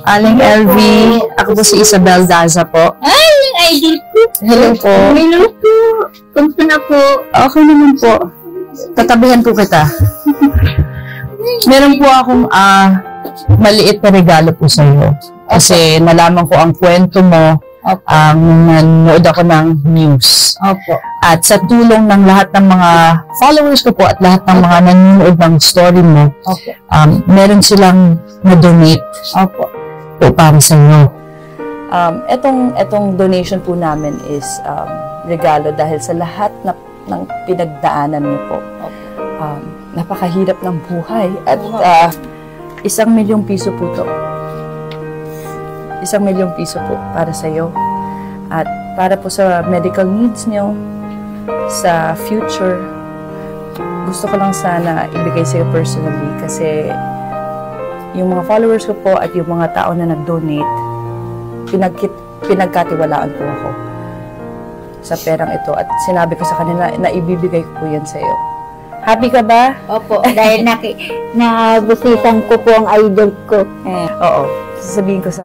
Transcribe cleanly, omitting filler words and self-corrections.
Aling LV, ako po si Isabel Daza po. Ay, yung ID ko. Hello po. Hello po. Kumusta na po? Okay naman po. Tatabihan po kita. Meron po akong maliit na regalo po sa iyo. Kasi nalaman ko ang kwento mo, nanonood ako ng news. Opo. At sa tulong ng lahat ng mga followers ko po at lahat ng mga nanonood ng story mo, meron silang na-donate po para sa iyo. Etong donation po namin is regalo dahil sa lahat ng pinagdaanan mo po. Napakahirap ng buhay at 1 milyong piso po to. 1 milyong piso po para sa iyo at para po sa medical needs niyo sa future. Gusto ko lang sana ibigay sa iyo personally kasi yung mga followers ko po at yung mga tao na nag-donate, pinagkatiwalaan po ako sa perang ito at sinabi ko sa kanila na ibibigay ko po yan sa iyo. Happy ka ba? Opo, dahil nabusitan ko po ang idol ko. Oo, sasabihin ko sa